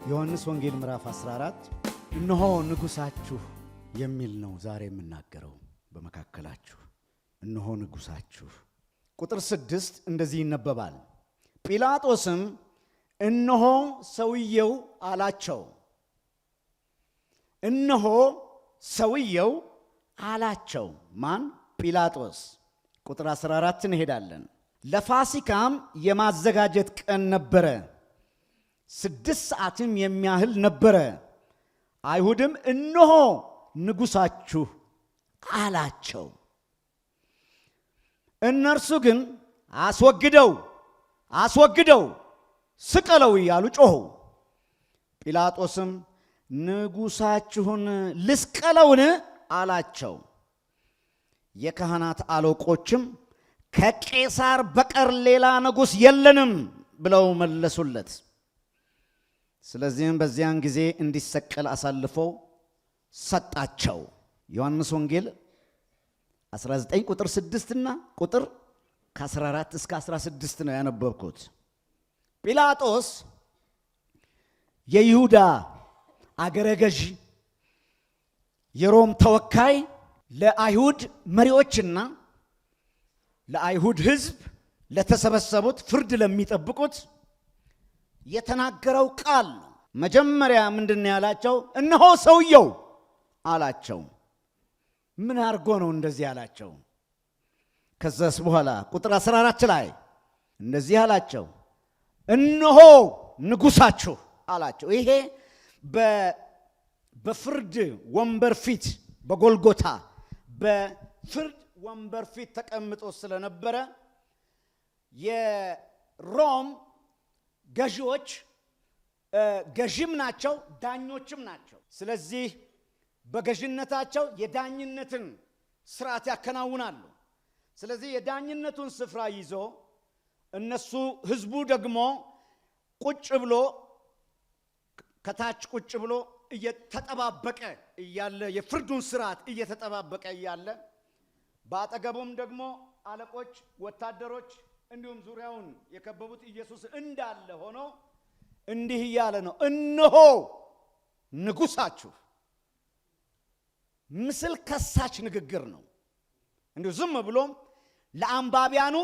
ዮሐንስ ወንጌል ምዕራፍ 14 እነሆ ንጉሳችሁ የሚል ነው ዛሬ የምናገረው በመካከላችሁ። እነሆ ንጉሳችሁ። ቁጥር 6 እንደዚህ ይነበባል። ጲላጦስም እነሆ ሰውየው አላቸው። እነሆ ሰውየው አላቸው። ማን? ጲላጦስ። ቁጥር 14 እንሄዳለን። ለፋሲካም የማዘጋጀት ቀን ነበረ፣ 6 ሰዓትም የሚያህል ነበረ። አይሁድም እነሆ ንጉሳችሁ አላቸው። እነርሱ ግን አስወግደው ስቀለው እያሉ ጮኹ። ጲላጦስም ንጉሳችሁን ልስቀለውን አላቸው። የካህናት አለቆችም ከቄሳር በቀር ሌላ ንጉሥ የለንም ብለው መለሱለት። ስለዚህም በዚያን ጊዜ እንዲሰቀል አሳልፈው ሰጣቸው። ዮሐንስ ወንጌል 19 ቁጥር 6 እና ቁጥር ከ14 እስከ 16 ነው ያነበብኩት። ጲላጦስ የይሁዳ አገረ ገዥ፣ የሮም ተወካይ፣ ለአይሁድ መሪዎችና ለአይሁድ ሕዝብ ለተሰበሰቡት ፍርድ ለሚጠብቁት የተናገረው ቃል ነው። መጀመሪያ ምንድን ያላቸው? እነሆ ሰውየው አላቸው። ምን አድርጎ ነው እንደዚህ ያላቸው? ከዛስ በኋላ ቁጥር 14 ላይ እንደዚህ አላቸው፣ እነሆ ንጉሳችሁ አላቸው። ይሄ በፍርድ ወንበር ፊት በጎልጎታ በፍርድ ወንበር ፊት ተቀምጦ ስለነበረ የሮም ገዢዎች ገዢም ናቸው፣ ዳኞችም ናቸው። ስለዚህ በገዢነታቸው የዳኝነትን ስርዓት ያከናውናሉ። ስለዚህ የዳኝነቱን ስፍራ ይዞ እነሱ ህዝቡ ደግሞ ቁጭ ብሎ ከታች ቁጭ ብሎ እየተጠባበቀ እያለ የፍርዱን ስርዓት እየተጠባበቀ እያለ በአጠገቡም ደግሞ አለቆች፣ ወታደሮች እንዲሁም ዙሪያውን የከበቡት ኢየሱስ እንዳለ ሆኖ እንዲህ እያለ ነው፣ እነሆ ንጉሳችሁ። ምስል ከሳች ንግግር ነው። እንዲሁ ዝም ብሎም ለአንባቢያኑ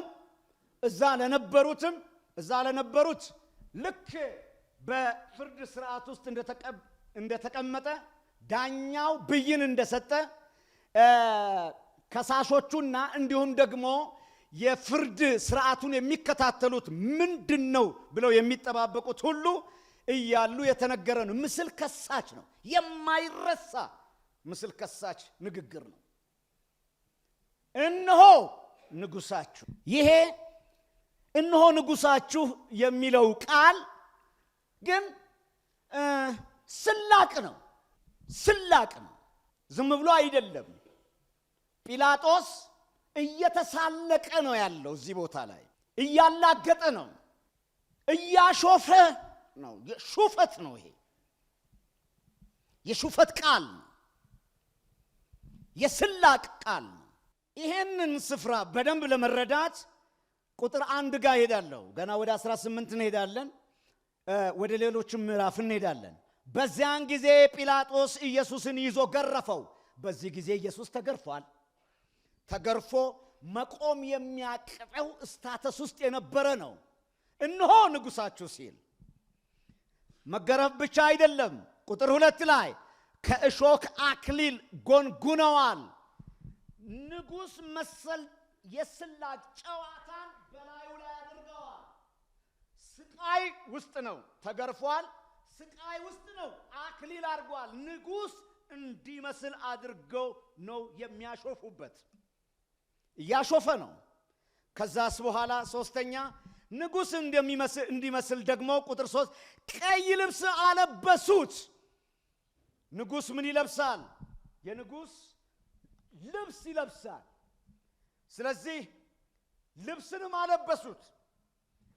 እዛ ለነበሩት ልክ በፍርድ ስርዓት ውስጥ እንደተቀመጠ ዳኛው ብይን እንደሰጠ ከሳሾቹና እንዲሁም ደግሞ የፍርድ ስርዓቱን የሚከታተሉት ምንድነው ብለው የሚጠባበቁት ሁሉ እያሉ የተነገረ ነው። ምስል ከሳች ነው። የማይረሳ ምስል ከሳች ንግግር ነው። እነሆ ንጉሳችሁ። ይሄ እነሆ ንጉሳችሁ የሚለው ቃል ግን ስላቅ ነው። ዝም ብሎ አይደለም። ጲላጦስ እየተሳለቀ ነው ያለው። እዚህ ቦታ ላይ እያላገጠ ነው፣ እያሾፈ ነው። ሹፈት ነው። ይሄ የሹፈት ቃል ነው፣ የስላቅ ቃል ነው። ይሄንን ስፍራ በደንብ ለመረዳት ቁጥር 1 ጋር ሄዳለሁ። ገና ወደ 18 እንሄዳለን፣ ወደ ሌሎችም ምዕራፍ እንሄዳለን። በዚያን ጊዜ ጲላጦስ ኢየሱስን ይዞ ገረፈው። በዚህ ጊዜ ኢየሱስ ተገርፏል። ተገርፎ መቆም የሚያቅተው ስታተስ ውስጥ የነበረ ነው። እነሆ ንጉሳችሁ ሲል መገረፍ ብቻ አይደለም። ቁጥር 2 ላይ ከእሾህ አክሊል ጎንጉነዋል። ንጉሥ መሰል የስላቅ ጨዋታን በላዩ ላይ አድርገዋል። ስቃይ ውስጥ ነው ተገርፏል። ስቃይ ውስጥ ነው አክሊል አድርጓል። ንጉሥ እንዲመስል አድርገው ነው የሚያሾፉበት። እያሾፈ ነው። ከዛስ በኋላ ሶስተኛ ንጉሥ እንዲመስል ደግሞ ቁጥር 3 ቀይ ልብስ አለበሱት። ንጉሥ ምን ይለብሳል? የንጉሥ ልብስ ይለብሳል። ስለዚህ ልብስንም አለበሱት።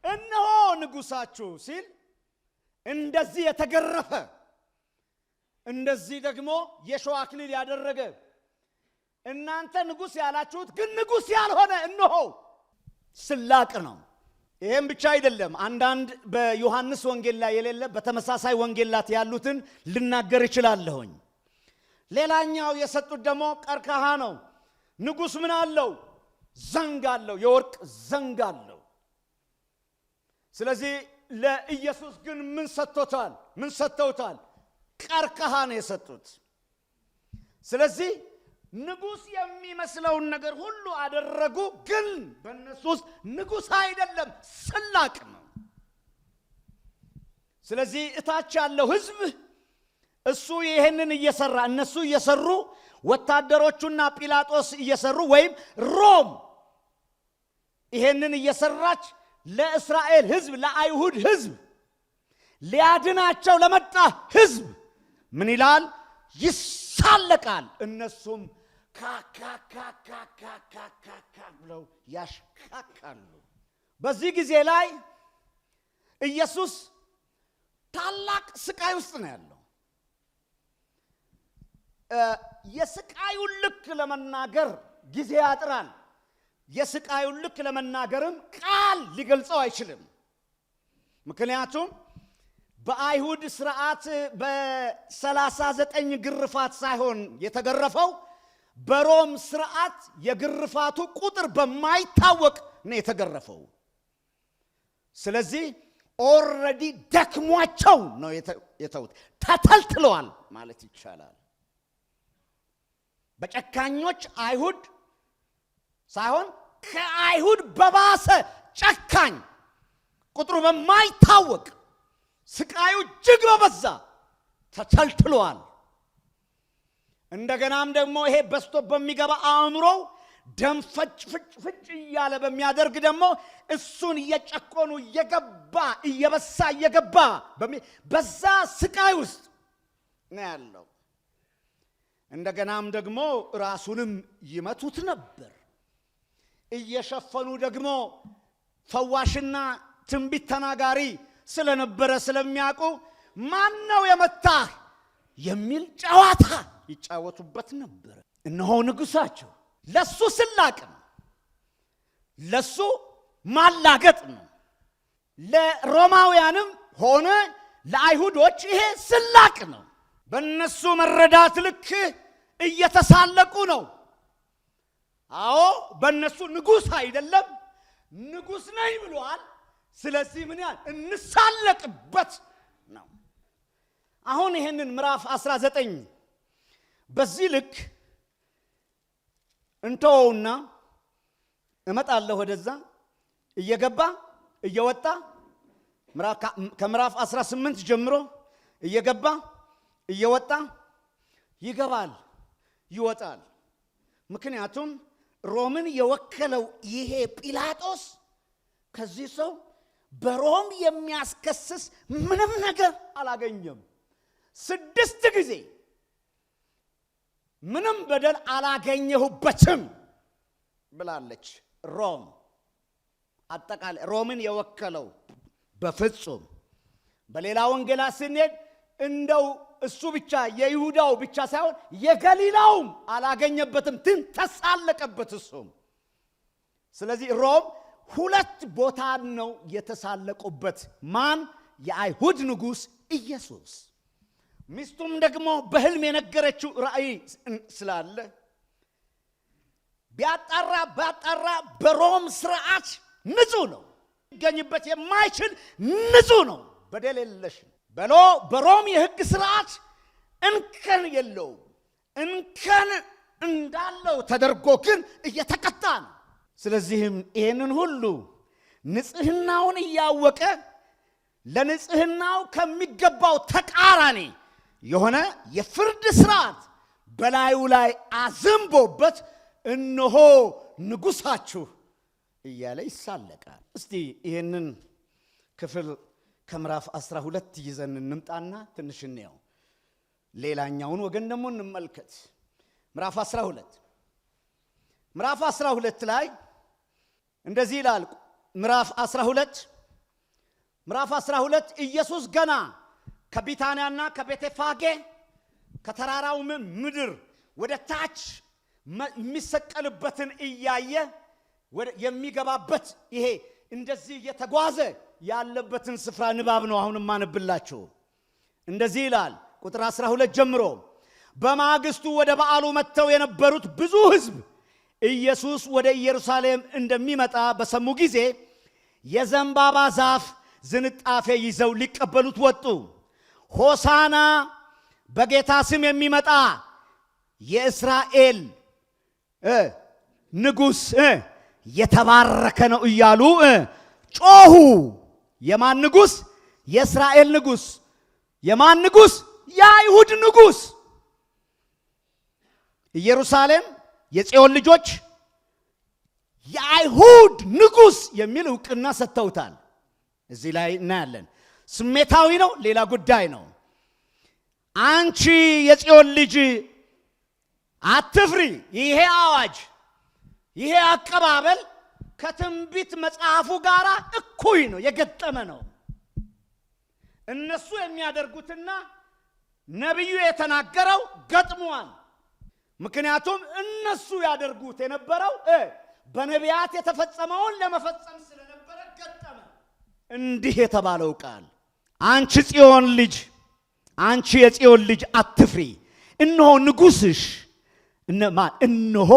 እነሆ ንጉሳችሁ ሲል እንደዚህ የተገረፈ፣ እንደዚህ ደግሞ የሾህ አክሊል ያደረገ፣ እናንተ ንጉሥ ያላችሁት ግን ንጉሥ ያልሆነ እነሆ ስላቅ ነው። ይሄም ብቻ አይደለም። አንዳንድ በዮሐንስ ወንጌል ላይ የሌለ በተመሳሳይ ወንጌላት ያሉትን ልናገር እችላለሁኝ። ሌላኛው የሰጡት ደግሞ ቀርከሃ ነው። ንጉሥ ምን አለው? ዘንግ አለው፣ የወርቅ ዘንግ አለው። ስለዚህ ለኢየሱስ ግን ምን ሰጥተውታል? ቀርከሃ ነው የሰጡት። ስለዚህ ንጉሥ የሚመስለውን ነገር ሁሉ አደረጉ። ግን በእነሱ ውስጥ ንጉሥ አይደለም፣ ስላቅ ነው። ስለዚህ እታች ያለው ሕዝብ እሱ ይሄንን እየሰራ እነሱ እየሰሩ ወታደሮቹና ጲላጦስ እየሰሩ ወይም ሮም ይሄንን እየሰራች ለእስራኤል ሕዝብ ለአይሁድ ሕዝብ ሊያድናቸው ለመጣ ሕዝብ ምን ይላል? ይሳለቃል። እነሱም ካካካካካካካ ብለው ያሽካካሉ። በዚህ ጊዜ ላይ ኢየሱስ ታላቅ ስቃይ ውስጥ ነው ያለው። የስቃዩን ልክ ለመናገር ጊዜ ያጥራል። የስቃዩን ልክ ለመናገርም ቃል ሊገልጸው አይችልም። ምክንያቱም በአይሁድ ሥርዓት በ39 ግርፋት ሳይሆን የተገረፈው በሮም ሥርዓት የግርፋቱ ቁጥር በማይታወቅ ነው የተገረፈው። ስለዚህ ኦልሬዲ ደክሟቸው ነው የተውት፣ ተተልትለዋል ማለት ይቻላል። በጨካኞች አይሁድ ሳይሆን ከአይሁድ በባሰ ጨካኝ ቁጥሩ በማይታወቅ ስቃዩ እጅግ በበዛ ተተልትለዋል። እንደገናም ደግሞ ይሄ በስቶ በሚገባ አእምሮው ደም ፍጭ እያለ በሚያደርግ ደግሞ እሱን እየጨቆኑ እየበሳ እየገባ በዛ ስቃይ ውስጥ ነው ያለው። እንደገናም ደግሞ ራሱንም ይመቱት ነበር። እየሸፈኑ ደግሞ ፈዋሽና ትንቢት ተናጋሪ ስለነበረ ስለሚያውቁ ማን ነው የመታህ የሚል ጨዋታ ይጫወቱበት ነበር። እነሆ ንጉሳቸው ለሱ ስላቅ ነው፣ ለሱ ማላገጥ ነው። ለሮማውያንም ሆነ ለአይሁዶች ይሄ ስላቅ ነው። በእነሱ መረዳት ልክ እየተሳለቁ ነው። አዎ በእነሱ ንጉሥ አይደለም፣ ንጉሥ ነኝ ብሏል። ስለዚህ ምን ያህል እንሳለቅበት ነው። አሁን ይሄንን ምዕራፍ 19 በዚህ ልክ እንተውና እመጣለሁ ወደዛ እየገባ እየወጣ ከምዕራፍ 18 ጀምሮ እየገባ እየወጣ ይገባል ይወጣል። ምክንያቱም ሮምን የወከለው ይሄ ጲላጦስ ከዚህ ሰው በሮም የሚያስከስስ ምንም ነገር አላገኘም። 6 ጊዜ ምንም በደል አላገኘሁበትም ብላለች ሮም። አጠቃላይ ሮምን የወከለው በፍጹም። በሌላ ወንጌላት ስንሄድ እንደው እሱ ብቻ የይሁዳው ብቻ ሳይሆን የገሊላውም አላገኘበትም፣ ግን ተሳለቀበት እሱም። ስለዚህ ሮም 2 ቦታ ነው የተሳለቁበት። ማን? የአይሁድ ንጉሥ ኢየሱስ። ሚስቱም ደግሞ በሕልም የነገረችው ራእይ ስላለ ቢያጣራ በሮም ስርዓት ንጹሕ ነው፣ ሊገኝበት የማይችል ንጹሕ ነው፣ በደል የለሽ በሮም የሕግ ስርዓት እንከን የለውም። እንከን እንዳለው ተደርጎ ግን እየተቀጣ ነው። ስለዚህም ይህንን ሁሉ ንጽሕናውን እያወቀ ለንጽሕናው ከሚገባው ተቃራኒ የሆነ የፍርድ ስርዓት በላዩ ላይ አዘንቦበት እነሆ ንጉሳችሁ እያለ ይሳለቃል። እስቲ ይህንን ክፍል ከምዕራፍ 12 ይዘን እንምጣና ትንሽ እንየው። ሌላኛውን ወገን ደግሞ እንመልከት። ምዕራፍ 12 ላይ እንደዚህ ይላል። ምዕራፍ 12 ኢየሱስ ገና ከቢታንያና ከቤተፋጌ ከተራራው ምድር ወደ ታች የሚሰቀልበትን እያየ የሚገባበት ይሄ እንደዚህ እየተጓዘ ያለበትን ስፍራ ንባብ ነው አሁን ማነብላችሁ። እንደዚህ ይላል ቁጥር 12 ጀምሮ በማግስቱ ወደ በዓሉ መጥተው የነበሩት ብዙ ሕዝብ ኢየሱስ ወደ ኢየሩሳሌም እንደሚመጣ በሰሙ ጊዜ የዘንባባ ዛፍ ዝንጣፌ ይዘው ሊቀበሉት ወጡ። ሆሳና በጌታ ስም የሚመጣ የእስራኤል ንጉሥ የተባረከ ነው እያሉ ጮሁ። የማን ንጉሥ? የእስራኤል ንጉሥ። የማን ንጉሥ? የአይሁድ ንጉሥ። ኢየሩሳሌም የጽዮን ልጆች የአይሁድ ንጉሥ የሚል ዕውቅና ሰጥተውታል። እዚህ ላይ እናያለን። ስሜታዊ ነው፣ ሌላ ጉዳይ ነው። አንቺ የጽዮን ልጅ አትፍሪ። ይሄ አዋጅ፣ ይሄ አቀባበል ከትንቢት መጽሐፉ ጋር እኩይ ነው፣ የገጠመ ነው። እነሱ የሚያደርጉትና ነቢዩ የተናገረው ገጥሟል። ምክንያቱም እነሱ ያደርጉት የነበረው በነቢያት የተፈጸመውን ለመፈጸም ስለነበረ ገጠመ። እንዲህ የተባለው ቃል አንቺ ጽዮን ልጅ፣ አንቺ የጽዮን ልጅ አትፍሪ፣ እነሆ ንጉሥሽ እነሆ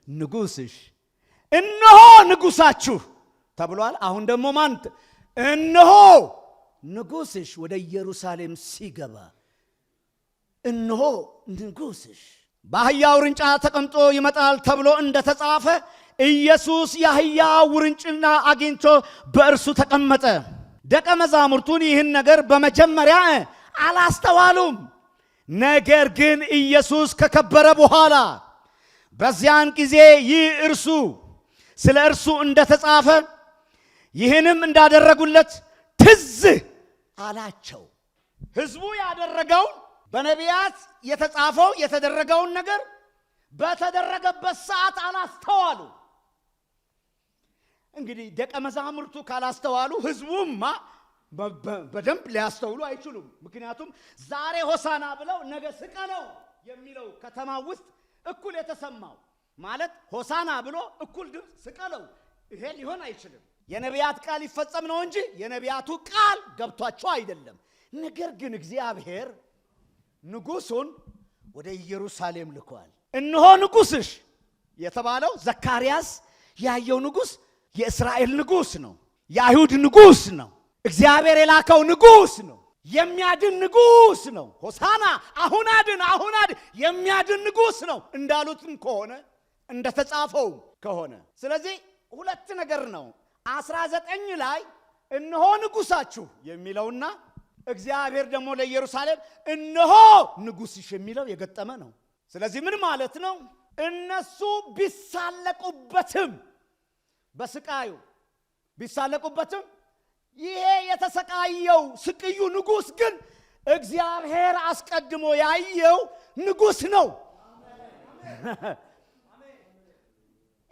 ንጉሥሽ፣ እነሆ ንጉሣችሁ ተብሏል። አሁን ደግሞ ማን? እነሆ ንጉሥሽ ወደ ኢየሩሳሌም ሲገባ፣ እነሆ ንጉሥሽ በአህያ ውርንጫ ተቀምጦ ይመጣል ተብሎ እንደተጻፈ ኢየሱስ የአህያ ውርንጭና አግኝቶ በእርሱ ተቀመጠ። ደቀ መዛሙርቱን ይህን ነገር በመጀመሪያ አላስተዋሉም። ነገር ግን ኢየሱስ ከከበረ በኋላ በዚያን ጊዜ ይህ እርሱ ስለ እርሱ እንደተጻፈ ይህንም እንዳደረጉለት ትዝ አላቸው። ሕዝቡ ያደረገውን በነቢያት የተጻፈው የተደረገውን ነገር በተደረገበት ሰዓት አላስተዋሉ። እንግዲህ ደቀ መዛሙርቱ ካላስተዋሉ ሕዝቡማ በደንብ ሊያስተውሉ አይችሉም። ምክንያቱም ዛሬ ሆሳና ብለው ነገ ስቀለው የሚለው ከተማ ውስጥ እኩል የተሰማው ማለት ሆሳና ብሎ እኩል ድምፅ ስቀለው፣ ይሄ ሊሆን አይችልም። የነቢያት ቃል ይፈጸም ነው እንጂ የነቢያቱ ቃል ገብቷቸው አይደለም። ነገር ግን እግዚአብሔር ንጉሱን ወደ ኢየሩሳሌም ልኳል። እነሆ ንጉሥሽ የተባለው ዘካርያስ ያየው ንጉሥ የእስራኤል ንጉሥ ነው፣ የአይሁድ ንጉሥ ነው። እግዚአብሔር የላከው ንጉሥ ነው፣ የሚያድን ንጉሥ ነው። ሆሳና አሁን አድን፣ አሁን አድን፣ የሚያድን ንጉሥ ነው እንዳሉትም ከሆነ እንደተጻፈው ከሆነ ስለዚህ ሁለት ነገር ነው። 19 ላይ እነሆ ንጉሣችሁ የሚለውና እግዚአብሔር ደግሞ ለኢየሩሳሌም እነሆ ንጉሥሽ የሚለው የገጠመ ነው። ስለዚህ ምን ማለት ነው? እነሱ ቢሳለቁበትም በስቃዩ ቢሳለቁበትም ይሄ የተሰቃየው ስቅዩ ንጉሥ ግን እግዚአብሔር አስቀድሞ ያየው ንጉሥ ነው።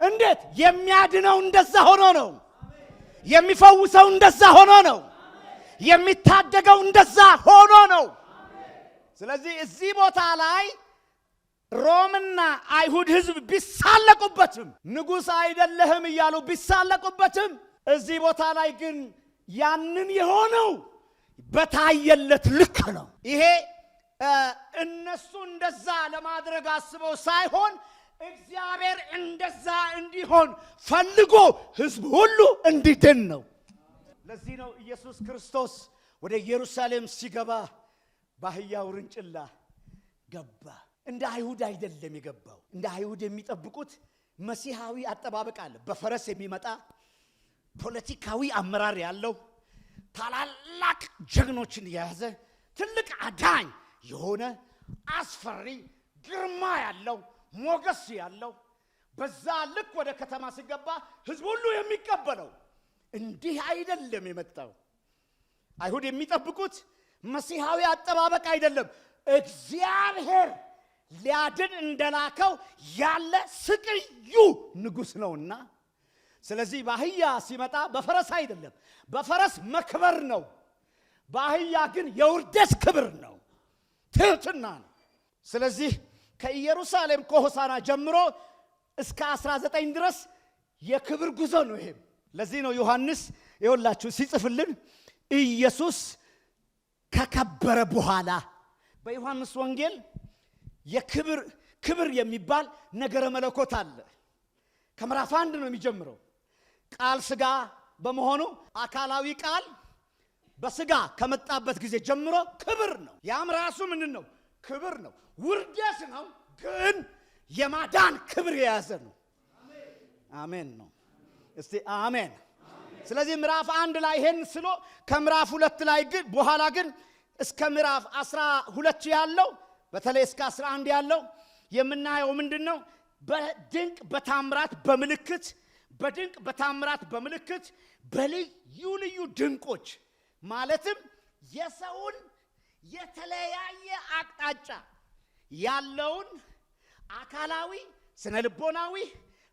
እንዴት? የሚያድነው እንደዛ ሆኖ ነው። የሚፈውሰው እንደዛ ሆኖ ነው። የሚታደገው እንደዛ ሆኖ ነው። ስለዚህ እዚህ ቦታ ላይ ሮምና አይሁድ ሕዝብ ቢሳለቁበትም ንጉሥ አይደለህም እያሉ ቢሳለቁበትም እዚህ ቦታ ላይ ግን ያንን የሆነው በታየለት ልክ ነው። ይሄ እነሱ እንደዛ ለማድረግ አስበው ሳይሆን እግዚአብሔር እንደዛ እንዲሆን ፈልጎ ሕዝብ ሁሉ እንዲድን ነው። ለዚህ ነው ኢየሱስ ክርስቶስ ወደ ኢየሩሳሌም ሲገባ በአህያ ውርንጭላ ገባ። እንደ አይሁድ አይደለም የገባው። እንደ አይሁድ የሚጠብቁት መሲሐዊ አጠባበቅ አለ። በፈረስ የሚመጣ ፖለቲካዊ አመራር ያለው ታላላቅ ጀግኖችን የያዘ ትልቅ አዳኝ የሆነ አስፈሪ ግርማ ያለው ሞገስ ያለው በዛ ልክ ወደ ከተማ ሲገባ ሕዝብ ሁሉ የሚቀበለው እንዲህ አይደለም የመጣው። አይሁድ የሚጠብቁት መሲሐዊ አጠባበቅ አይደለም። እግዚአብሔር ሊያድን እንደላከው ያለ ስቅዩ ንጉሥ ነውና ስለዚህ በአህያ ሲመጣ በፈረስ አይደለም። በፈረስ መክበር ነው። በአህያ ግን የውርደት ክብር ነው፣ ትሕትና ነው። ስለዚህ ከኢየሩሳሌም ከሆሳና ጀምሮ እስከ 19 ድረስ የክብር ጉዞ ነው። ይሄም ለዚህ ነው ዮሐንስ ይወላችሁ ሲጽፍልን ኢየሱስ ከከበረ በኋላ በዮሐንስ ወንጌል ክብር የሚባል ነገረ መለኮት አለ። ከምዕራፍ 1 ነው የሚጀምረው። ቃል ሥጋ በመሆኑ አካላዊ ቃል በሥጋ ከመጣበት ጊዜ ጀምሮ ክብር ነው። ያም ራሱ ምንድን ነው? ክብር ነው። ውርደት ነው፣ ግን የማዳን ክብር የያዘ ነው። አሜን ነው። እስቲ አሜን። ስለዚህ ምዕራፍ 1 ላይ ይሄን ስሎ ከምዕራፍ 2 ላይ ግን በኋላ ግን እስከ ምዕራፍ 12 ያለው በተለይ እስከ 11 ያለው የምናየው ምንድነው? በድንቅ በታምራት በምልክት በድንቅ በታምራት በምልክት በልዩ ልዩ ድንቆች ማለትም የሰውን የተለያየ አቅጣጫ ያለውን አካላዊ ስነ ልቦናዊ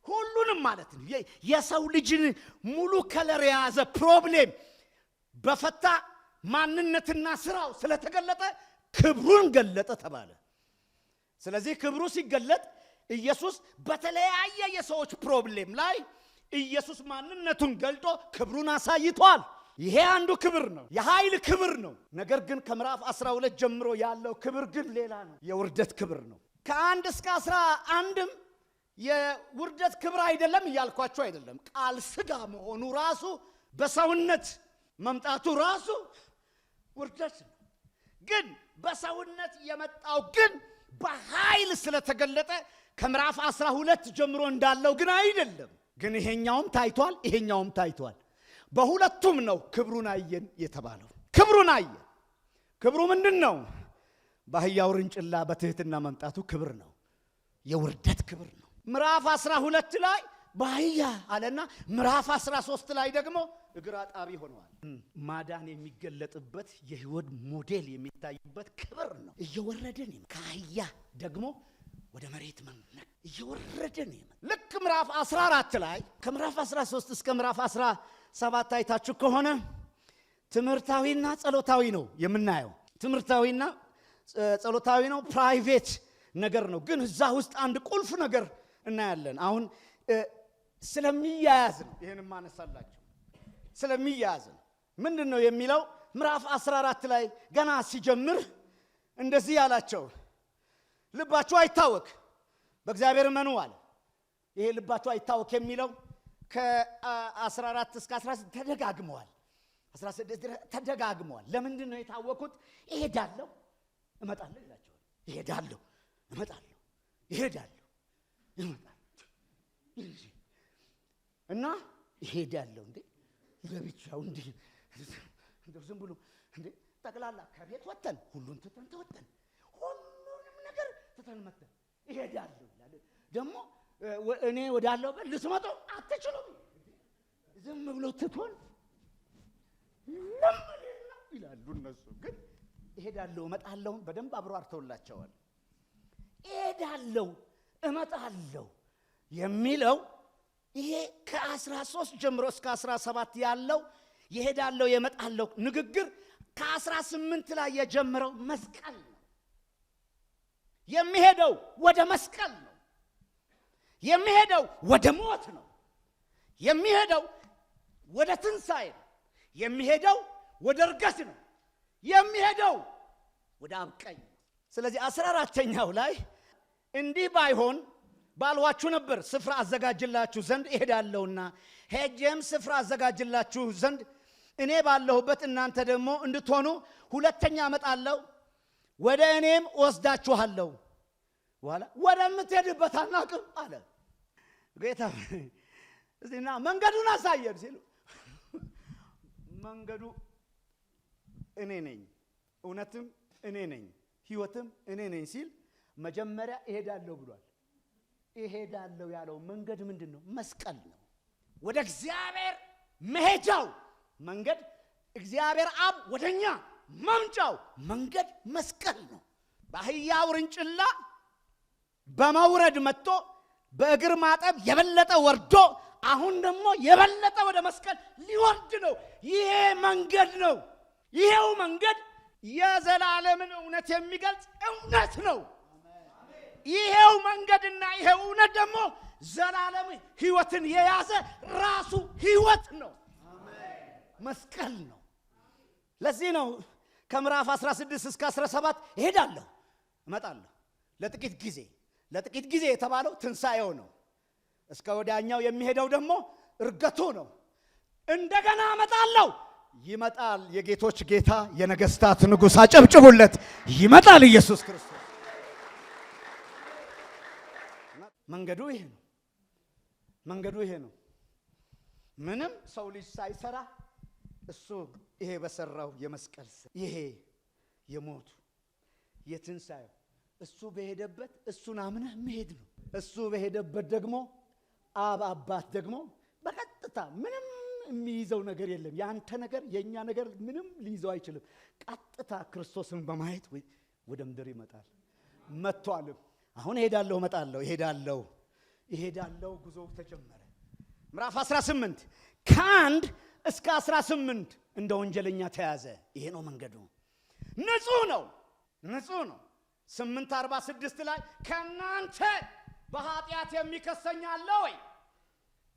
ሁሉንም ማለት ነው የሰው ልጅን ሙሉ ከለር የያዘ ፕሮብሌም በፈታ ማንነትና ስራው ስለተገለጠ ክብሩን ገለጠ ተባለ። ስለዚህ ክብሩ ሲገለጥ ኢየሱስ በተለያየ የሰዎች ፕሮብሌም ላይ ኢየሱስ ማንነቱን ገልጦ ክብሩን አሳይቷል። ይሄ አንዱ ክብር ነው፣ የኃይል ክብር ነው። ነገር ግን ከምዕራፍ 12 ጀምሮ ያለው ክብር ግን ሌላ ነው፣ የውርደት ክብር ነው። ከ1 እስከ 11ም የውርደት ክብር አይደለም እያልኳቸው አይደለም። ቃል ሥጋ መሆኑ ራሱ በሰውነት መምጣቱ ራሱ ውርደት ነው። ግን በሰውነት የመጣው ግን በኃይል ስለተገለጠ ከምዕራፍ 12 ጀምሮ እንዳለው ግን አይደለም። ግን ይሄኛውም ታይቷል፣ ይሄኛውም ታይቷል። በሁለቱም ነው ክብሩን አየን የተባለው። ክብሩን አየን። ክብሩ ምንድን ነው? በአህያ ውርንጭላ በትህትና መምጣቱ ክብር ነው፣ የውርደት ክብር ነው። ምዕራፍ 12 ላይ በአህያ አለና ምዕራፍ 13 ላይ ደግሞ እግር አጣቢ ሆነዋል። ማዳን የሚገለጥበት የህይወት ሞዴል የሚታይበት ክብር ነው። እየወረደን ከአህያ ደግሞ ወደ መሬት መነቅ እየወረደን ልክ ምዕራፍ 14 ላይ ከምዕራፍ 13 እስከ ምዕራፍ 17 አይታችሁ ከሆነ ትምህርታዊና ጸሎታዊ ነው የምናየው። ትምህርታዊና ጸሎታዊ ነው፣ ፕራይቬት ነገር ነው። ግን እዛ ውስጥ አንድ ቁልፍ ነገር እናያለን። አሁን ስለሚያያዝ ነው ይሄን ማነሳላችሁ። ስለሚያያዝ ነው ምንድን ነው የሚለው? ምዕራፍ 14 ላይ ገና ሲጀምር እንደዚህ ያላቸው ልባችሁ አይታወክ በእግዚአብሔር እመኑ አለ። ይሄ ልባችሁ አይታወክ የሚለው ከ14 እስከ 16 ተደጋግመዋል። 16 ተደጋግመዋል። ለምንድን ነው የታወኩት? እሄዳለሁ እመጣለሁ ይላቸዋል። እሄዳለሁ እመጣለሁ፣ እሄዳለሁ እመጣለሁ እና እሄዳለሁ እንዴ ለብቻው እንዴ እንደው ዝም ብሎ እንዴ ጠቅላላ ከቤት ወተን ሁሉን ትተን ተወተን ሁሉንም ነገር ትተን መተን እሄዳለሁ ይላል። ደግሞ እኔ ወዳለው በል ልትመጡ አትችሉም። ዝም ብሎ ትቶን ለምን ይላሉ እነሱ። ግን እሄዳለሁ እመጣለሁ በደንብ አብሮ አርተውላቸዋል። እሄዳለሁ እመጣለሁ የሚለው ይሄ ከ13 ጀምሮ እስከ 17 ያለው ይሄዳለው የመጣለው ንግግር ከ18 ላይ የጀመረው መስቀል ነው። የሚሄደው ወደ መስቀል ነው። የሚሄደው ወደ ሞት ነው። የሚሄደው ወደ ትንሣኤ ነው። የሚሄደው ወደ እርገት ነው። የሚሄደው ወደ አብቀኝ ነው። ስለዚህ 14ኛው ላይ እንዲህ ባይሆን ባልዋችሁ ነበር ስፍራ አዘጋጅላችሁ ዘንድ እሄዳለሁና ሄጄም ስፍራ አዘጋጅላችሁ ዘንድ እኔ ባለሁበት እናንተ ደግሞ እንድትሆኑ ሁለተኛ እመጣለሁ፣ ወደ እኔም ወስዳችኋለሁ። በኋላ ወደምትሄድበት አናውቅም አለ ጌታ። እዚህና መንገዱን አሳየን ሲሉ መንገዱ እኔ ነኝ፣ እውነትም እኔ ነኝ፣ ሕይወትም እኔ ነኝ ሲል መጀመሪያ እሄዳለሁ ብሏል። እሄዳለሁ ያለው መንገድ ምንድን ነው? መስቀል ነው። ወደ እግዚአብሔር መሄጃው መንገድ፣ እግዚአብሔር አብ ወደኛ መምጫው መንገድ መስቀል ነው። በአህያ ውርንጭላ በመውረድ መጥቶ በእግር ማጠብ የበለጠ ወርዶ አሁን ደግሞ የበለጠ ወደ መስቀል ሊወርድ ነው። ይሄ መንገድ ነው። ይሄው መንገድ የዘላለምን እውነት የሚገልጽ እውነት ነው። ይሄው መንገድና ይሄው እውነት ደግሞ ዘላለም ሕይወትን የያዘ ራሱ ሕይወት ነው። መስቀል ነው። ለዚህ ነው ከምዕራፍ 16 እስከ 17 እሄዳለሁ እመጣለሁ ለጥቂት ጊዜ የተባለው ትንሣኤው ነው። እስከ ወዲያኛው የሚሄደው ደግሞ እርገቱ ነው። እንደገና እመጣለሁ። ይመጣል የጌቶች ጌታ የነገስታት ንጉሥ። አጨብጭቡለት። ይመጣል ኢየሱስ ክርስቶስ። መንገዱ ይሄ ነው። ምንም ሰው ልጅ ሳይሰራ እሱ ይሄ በሰራው የመስቀል ይሄ የሞቱ የትንሣኤው እሱ በሄደበት እሱን አምነህ መሄድ ነው። እሱ በሄደበት ደግሞ አባት ደግሞ በቀጥታ ምንም የሚይዘው ነገር የለም። ያንተ ነገር የኛ ነገር ምንም ሊይዘው አይችልም። ቀጥታ ክርስቶስን በማየት ወደ ምድር ይመጣል። መጥቷልም። አሁን እሄዳለሁ እሄዳለሁ። ጉዞው ተጀመረ። ምዕራፍ 18 ከ1 እስከ 18 እንደ ወንጀለኛ ተያዘ። ይሄ ነው መንገዱ። ንጹህ ነው። 8:46 ላይ ከናንተ በኃጢአት የሚከሰኝ አለ ወይ?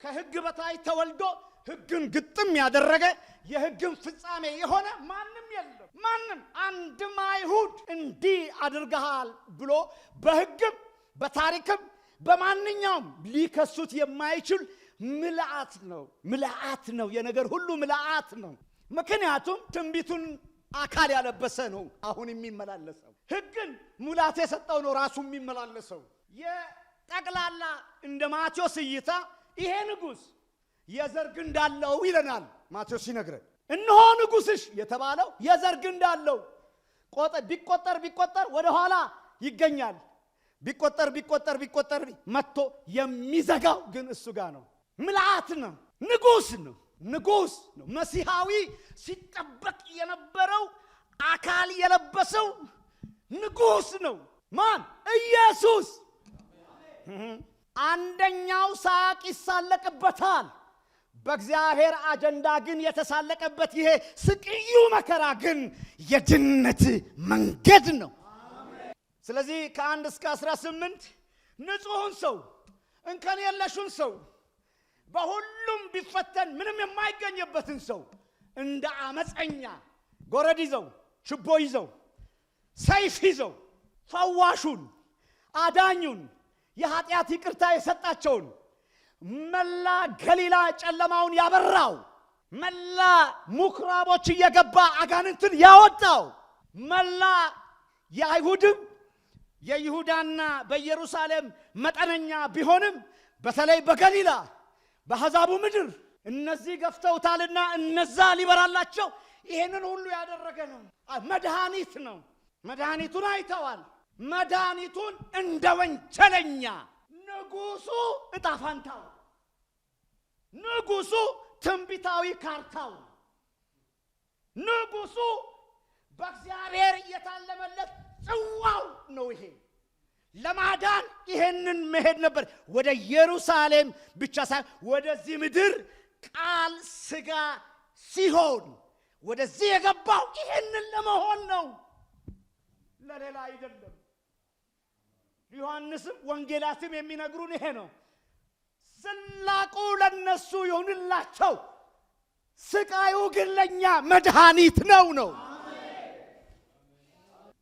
ከሕግ በታች ተወልዶ ሕግን ግጥም ያደረገ የሕግን ፍጻሜ የሆነ ማንም የለም። ማንም አንድም አይሁድ እንዲህ አድርገሃል ብሎ በሕግም በታሪክም በማንኛውም ሊከሱት የማይችል ምልአት ነው። የነገር ሁሉ ምልአት ነው። ምክንያቱም ትንቢቱን አካል ያለበሰ ነው። አሁን የሚመላለሰው ሕግን ሙላት የሰጠው ነው ራሱ የሚመላለሰው። የጠቅላላ እንደ ማቴዎስ እይታ ይሄ ንጉሥ የዘር ግንድ አለው ይለናል ማቴዎስ ሲነግረን። እነሆ ንጉሥሽ የተባለው የዘር ግንድ አለው። ቢቆጠር ወደ ኋላ ይገኛል። ቢቆጠር መጥቶ የሚዘጋው ግን እሱ ጋር ነው። ምልአት ነው። ንጉሥ ነው። መሲሐዊ ሲጠበቅ የነበረው አካል የለበሰው ንጉሥ ነው። ማን? ኢየሱስ። አንደኛው ሳቅ ይሳለቅበታል። በእግዚአብሔር አጀንዳ ግን የተሳለቀበት ይሄ ስቅዩ መከራ ግን የድነት መንገድ ነው። ስለዚህ ከ1 እስከ 18 ንጹሕን ሰው እንከን የለሹን ሰው በሁሉም ቢፈተን ምንም የማይገኝበትን ሰው እንደ አመፀኛ ጎረድ ይዘው ችቦ ይዘው ሰይፍ ይዘው ፈዋሹን አዳኙን የኃጢአት ይቅርታ የሰጣቸውን መላ ገሊላ ጨለማውን ያበራው መላ ምኩራቦች እየገባ አጋንንትን ያወጣው መላ የአይሁድም የይሁዳና በኢየሩሳሌም መጠነኛ ቢሆንም በተለይ በገሊላ በአሕዛቡ ምድር እነዚህ ገፍተውታልና እነዛ ሊበራላቸው ይሄንን ሁሉ ያደረገ ነው። መድኃኒት ነው። መድኃኒቱን አይተዋል። መድኃኒቱን እንደ ወንጀለኛ ንጉሡ ዕጣ ፈንታው፣ ንጉሡ ትንቢታዊ ካርታው፣ ንጉሡ በእግዚአብሔር የታለመለት ጽዋው ነው። ይሄ ለማዳን ይሄንን መሄድ ነበር። ወደ ኢየሩሳሌም ብቻ ሳይሆን ወደዚህ ምድር ቃል ሥጋ ሲሆን ወደዚህ የገባው ይሄንን ለመሆን ነው፣ ለሌላ አይደለም። ዮሐንስም ወንጌላትም የሚነግሩን ይሄ ነው። ስላቁ ለነሱ ይሁንላቸው፣ ስቃዩ ግን ለኛ መድኃኒት ነው።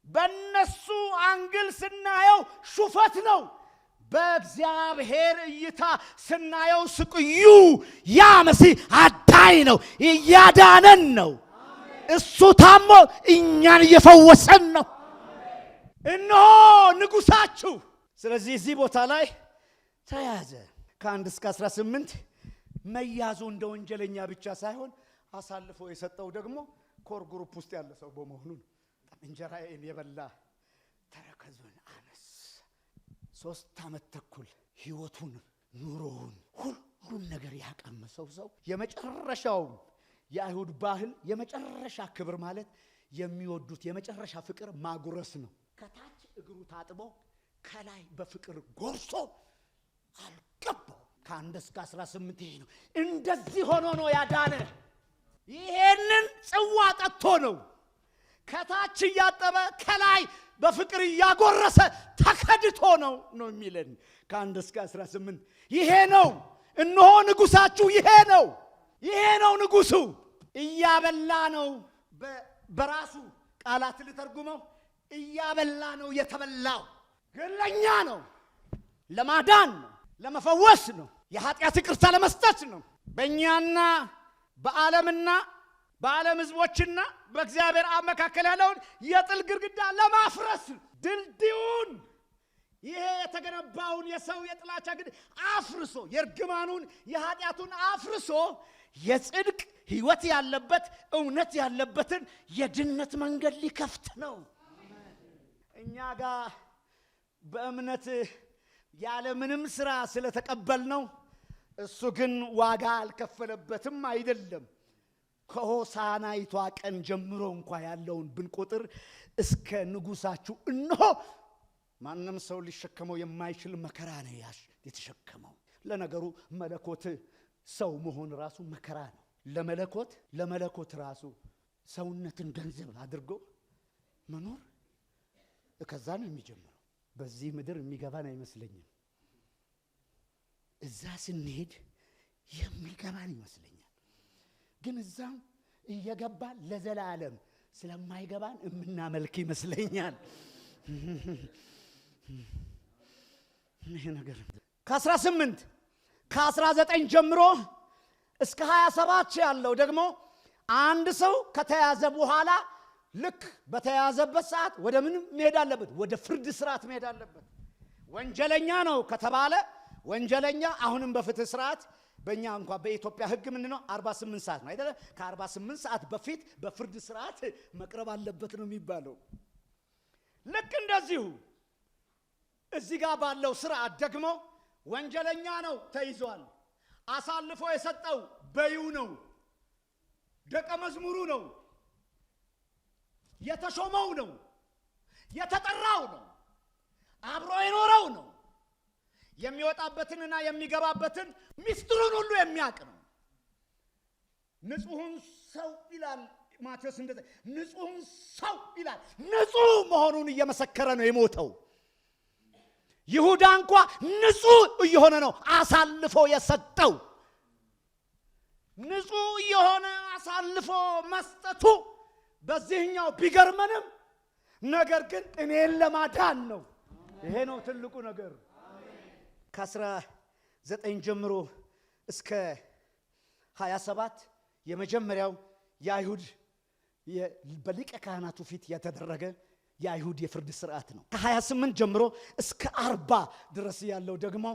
በነሱ አንግል ስናየው ሹፈት ነው። በእግዚአብሔር እይታ ስናየው ስቅዩ ያ መሲህ አዳኝ ነው፣ እያዳነን ነው። እሱ ታሞ እኛን እየፈወሰን ነው። እነሆ ንጉሳችሁ። ስለዚህ እዚህ ቦታ ላይ ተያዘ። ከ1 እስከ 18 መያዙ እንደ ወንጀለኛ ብቻ ሳይሆን አሳልፎ የሰጠው ደግሞ ኮር ግሩፕ ውስጥ ያለ ሰው በመሆኑ እንጀራዬን የበላ ተረከዙን አነስ 3 ዓመት ተኩል ሕይወቱን ኑሮውን ሁሉን ነገር ያቀመሰው ሰው የመጨረሻው የአይሁድ ባህል የመጨረሻ ክብር ማለት የሚወዱት የመጨረሻ ፍቅር ማጉረስ ነው። ከታች እግሩ ታጥቦ ከላይ በፍቅር ጎርሶ አልገባው። ከ1 እስከ 18 ይሄ ነው። እንደዚህ ሆኖ ነው ያዳነ። ይሄንን ጽዋ ጠጥቶ ነው ከታች እያጠበ ከላይ በፍቅር እያጎረሰ ተከድቶ ነው የሚለን። ከ1 እስከ 18 ይሄ ነው እነሆ ንጉሳችሁ፣ ይሄ ነው ንጉሱ። እያበላ ነው። በራሱ ቃላት ልተርጉመው፣ እያበላ ነው የተበላው። ግን ለእኛ ነው፣ ለማዳን ነው፣ ለመፈወስ ነው፣ የኃጢአት ይቅርታ ለመስጠት ነው። በእኛና በዓለም ሕዝቦችና በእግዚአብሔር አብ መካከል ያለውን የጥል ግድግዳ ለማፍረስ ድልድዩን፣ ይሄ የተገነባውን የሰው የጥላቻ ግድግዳ አፍርሶ፣ የእርግማኑን የኃጢአቱን አፍርሶ የጽድቅ ሕይወት ያለበት እውነት ያለበትን የድነት መንገድ ሊከፍት ነው። እኛ ጋር በእምነት ያለ ምንም ሥራ ስለተቀበልነው እሱ ግን ዋጋ አልከፈለበትም አይደለም። ከሆሳናይቷ ቀን ጀምሮ እንኳ ያለውን ብንቆጥር እስከ ንጉሳችሁ እነሆ ማንም ሰው ሊሸከመው የማይችል መከራ ነው የተሸከመው። ለነገሩ መለኮት ሰው መሆን ራሱ መከራ ነው። ለመለኮት ራሱ ሰውነትን ገንዘብ አድርጎ መኖር ከዛ ነው የሚጀምረው። በዚህ ምድር የሚገባን አይመስለኝም። እዛ ስንሄድ የሚገባን ይመስለኛል። ግን እዛም እየገባን ለዘላለም ስለማይገባን የምናመልክ ይመስለኛል። ይሄ ነገር ከ19 ጀምሮ እስከ 27 ያለው ደግሞ አንድ ሰው ከተያዘ በኋላ ልክ በተያዘበት ሰዓት ወደ ምን መሄድ አለበት? ወደ ፍርድ ስርዓት መሄድ አለበት። ወንጀለኛ ነው ከተባለ ወንጀለኛ አሁንም በፍትህ ስርዓት በእኛ እንኳን በኢትዮጵያ ሕግ ምን ነው 48 ሰዓት ነው አይደለ? ከ48 ሰዓት በፊት በፍርድ ስርዓት መቅረብ አለበት ነው የሚባለው። ልክ እንደዚሁ እዚህ ጋር ባለው ስርዓት ደግሞ ወንጀለኛ ነው ተይዟል። አሳልፎ የሰጠው በዩ ነው፣ ደቀ መዝሙሩ ነው፣ የተሾመው ነው፣ የተጠራው ነው፣ አብሮ የኖረው ነው፣ የሚወጣበትንና የሚገባበትን ሚስጥሩን ሁሉ የሚያውቅ ነው። ንጹሕን ሰው ይላል ማቴዎስ ንጹሕን ሰው ይላል። ንጹሕ መሆኑን እየመሰከረ ነው የሞተው። ይሁዳ እንኳ ንጹሕ እየሆነ ነው አሳልፎ የሰጠው። ንጹሕ እየሆነ አሳልፎ መስጠቱ በዚህኛው ቢገርመንም ነገር ግን እኔን ለማዳን ነው። ይሄ ነው ትልቁ ነገር። ከ19 ጀምሮ እስከ 27 የመጀመሪያው የአይሁድ በሊቀ ካህናቱ ፊት የተደረገ የአይሁድ የፍርድ ስርዓት ነው። ከ28 ጀምሮ እስከ 40 ድረስ ያለው ደግሞ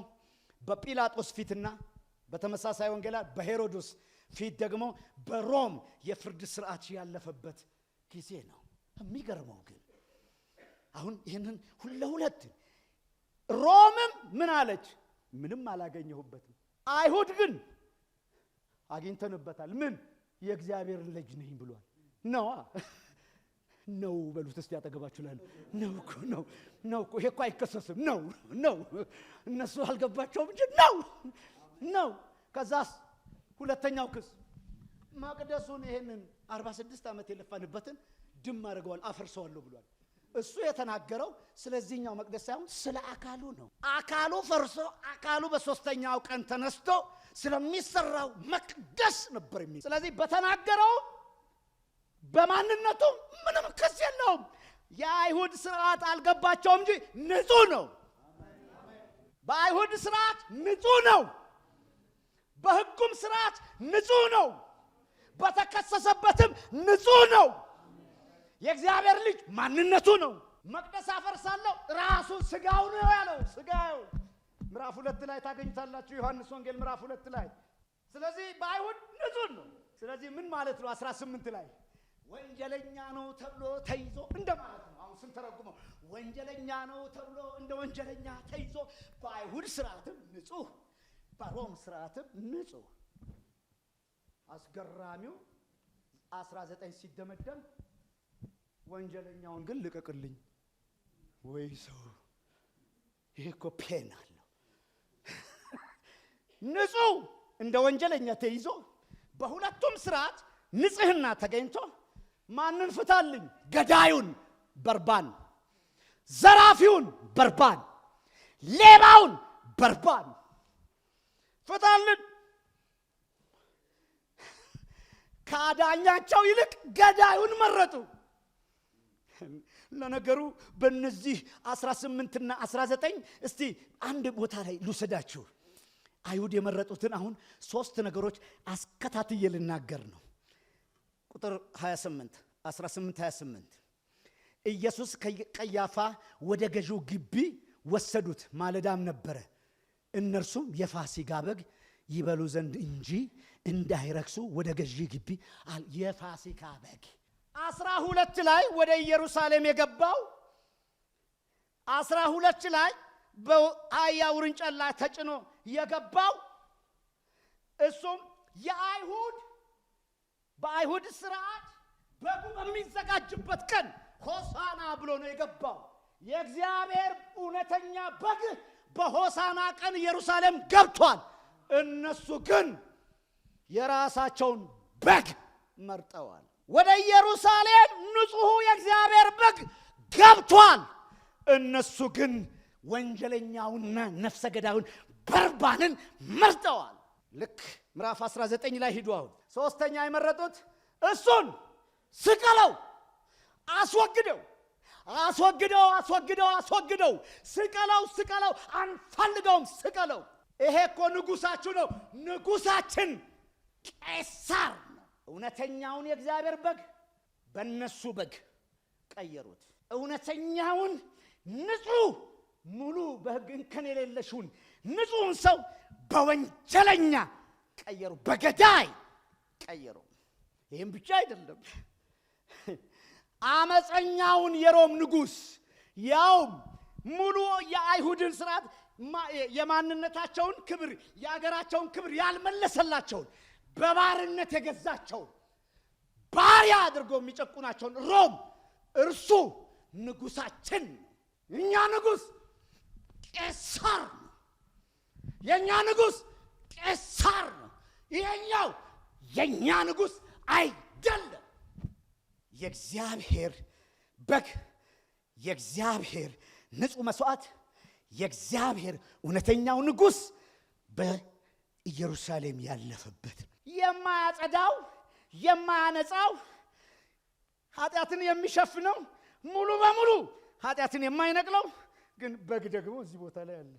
በጲላጦስ ፊትና በተመሳሳይ ወንጌላት በሄሮድስ ፊት ደግሞ በሮም የፍርድ ስርዓት ያለፈበት ጊዜ ነው። የሚገርመው ግን አሁን ይህንን ሁለት ሮምም ምን አለች? ምንም አላገኘሁበትም። አይሁድ ግን አግኝተንበታል። ምን? የእግዚአብሔር ልጅ ነኝ ብሏል። ነው በሉት እስቲ ያጠገባችሁ ላይ ነው እኮ ይሄ እኮ አይከሰስም። ነው እነሱ አልገባቸውም እንጂ ነው። ከዛስ ሁለተኛው ክስ መቅደሱን ይሄንን 46 ዓመት የለፋንበትን ድም አድርገዋል፣ አፈርሰዋለሁ ብሏል። እሱ የተናገረው ስለዚህኛው መቅደስ ሳይሆን ስለ አካሉ ነው። አካሉ ፈርሶ አካሉ በሶስተኛው ቀን ተነስቶ ስለሚሰራው መቅደስ ነበር የሚል። ስለዚህ በተናገረው በማንነቱ ምንም ክስ የለውም። የአይሁድ ስርዓት አልገባቸውም እንጂ ንጹህ ነው። በአይሁድ ስርዓት ንጹህ ነው። በሕጉም ስርዓት ንጹህ ነው። በተከሰሰበትም ንጹህ ነው። የእግዚአብሔር ልጅ ማንነቱ ነው። መቅደስ አፈርሳለሁ ራሱ ስጋው ነው ያለው። ስጋው ምዕራፍ 2 ላይ ታገኙታላችሁ፣ ዮሐንስ ወንጌል ምዕራፍ 2 ላይ። ስለዚህ በአይሁድ ንጹህ ነው። ስለዚህ ምን ማለት ነው? 18 ላይ ወንጀለኛ ነው ተብሎ ተይዞ እንደማለት ነው። አሁን ስንተረጉመው ወንጀለኛ ነው ተብሎ እንደ ወንጀለኛ ተይዞ በአይሁድ ስርዓትም ንጹህ፣ በሮም ስርዓትም ንጹህ። አስገራሚው 19 ሲደመደም ወንጀለኛውን ግን ልቀቅልኝ ወይ ሰው! ይሄ እኮ ፔን አለው። ንጹህ እንደ ወንጀለኛ ተይዞ በሁለቱም ስርዓት ንጽህና ተገኝቶ ማንን ፍታልኝ? ገዳዩን በርባን ዘራፊውን በርባን፣ ሌባውን በርባን ፍታልን። ከአዳኛቸው ይልቅ ገዳዩን መረጡ። ለነገሩ በእነዚህ 18ና 19 እስቲ አንድ ቦታ ላይ ልውሰዳችሁ። አይሁድ የመረጡትን አሁን 3 ነገሮች አስከታትዬ ልናገር ነው። ቁጥር 28 28 ኢየሱስ ከቀያፋ ወደ ገዢው ግቢ ወሰዱት፣ ማለዳም ነበረ። እነርሱም የፋሲካ በግ ይበሉ ዘንድ እንጂ እንዳይረክሱ ወደ ገዢ ግቢ የፋሲካ በግ 12 ላይ ወደ ኢየሩሳሌም የገባው 12 ላይ በአህያ ውርንጫላ ተጭኖ የገባው እሱም በአይሁድ ስርዓት በጉ በሚዘጋጅበት ቀን ሆሳና ብሎ ነው የገባው። የእግዚአብሔር እውነተኛ በግ በሆሳና ቀን ኢየሩሳሌም ገብቷል። እነሱ ግን የራሳቸውን በግ መርጠዋል። ወደ ኢየሩሳሌም ንጹሑ የእግዚአብሔር በግ ገብቷል። እነሱ ግን ወንጀለኛውና ነፍሰ ገዳዩን በርባንን መርጠዋል። ልክ ምዕራፍ 19 ላይ ሂዱ። አሁን 3ኛ የመረጡት እሱን ስቀለው፣ አስወግደው፣ ስቀለው፣ አንፈልገውም፣ ስቀለው። ይሄ እኮ ንጉሳችሁ ነው። ንጉሳችን ቄሳር ነው። እውነተኛውን የእግዚአብሔር በግ በእነሱ በግ ቀየሩት። እውነተኛውን ንጹሕ ሙሉ በሕግ እንከን የሌለሽውን ንጹሕን ሰው በወንጀለኛ ቀየሩ፣ በገዳይ ቀየሩ። ይህም ብቻ አይደለም፣ አመፀኛውን የሮም ንጉሥ ያውም ሙሉ የአይሁድን ስርዓት የማንነታቸውን ክብር የአገራቸውን ክብር ያልመለሰላቸውን በባርነት የገዛቸውን ባሪያ አድርጎ የሚጨቁናቸውን ሮም እርሱ ንጉሳችን። እኛ ንጉሥ ቄሳር ነው። የኛ ንጉሥ ቄሳር ነው። ይሄኛው የኛ ንጉሥ አይደለም። የእግዚአብሔር በግ፣ የእግዚአብሔር ንጹሕ መስዋዕት፣ የእግዚአብሔር እውነተኛው ንጉሥ በኢየሩሳሌም ያለፈበት የማያጸዳው፣ የማያነጻው፣ ኃጢአትን የሚሸፍነው፣ ሙሉ በሙሉ ኃጢአትን የማይነቅለው ግን በግ ደግሞ እዚህ ቦታ ላይ አለ።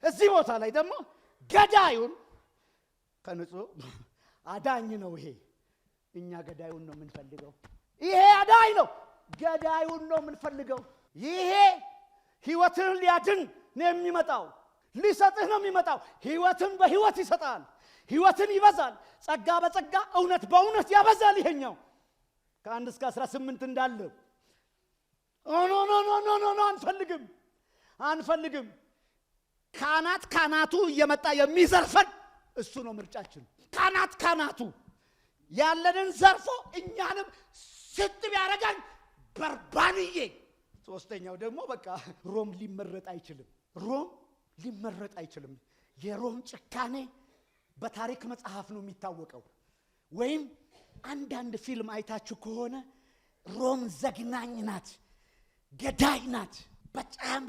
እዚህ ቦታ ላይ ደግሞ ገዳዩን ከንጹሕ አዳኝ ነው። ይሄ እኛ ገዳዩን ነው የምንፈልገው። ይሄ አዳኝ ነው፣ ገዳዩን ነው የምንፈልገው። ይሄ ሕይወትን ሊያድን ነው የሚመጣው፣ ሊሰጥህ ነው የሚመጣው። ሕይወትን በሕይወት ይሰጣል፣ ሕይወትን ይበዛል፣ ጸጋ በጸጋ እውነት በእውነት ያበዛል። ይሄኛው ከ1 እስከ 18 እንዳለው ኖ አንፈልግም። ካናቱ እየመጣ የሚዘርፈን እሱ ነው ምርጫችን። ካናቱ ያለንን ዘርፎ እኛንም ስትብ ያደረገን በርባንዬ። 3ኛው ደግሞ በቃ ሮም ሊመረጥ አይችልም። የሮም ጭካኔ በታሪክ መጽሐፍ ነው የሚታወቀው። ወይም አንዳንድ ፊልም አይታችሁ ከሆነ ሮም ዘግናኝ ናት፣ ገዳይ ናት። በጣም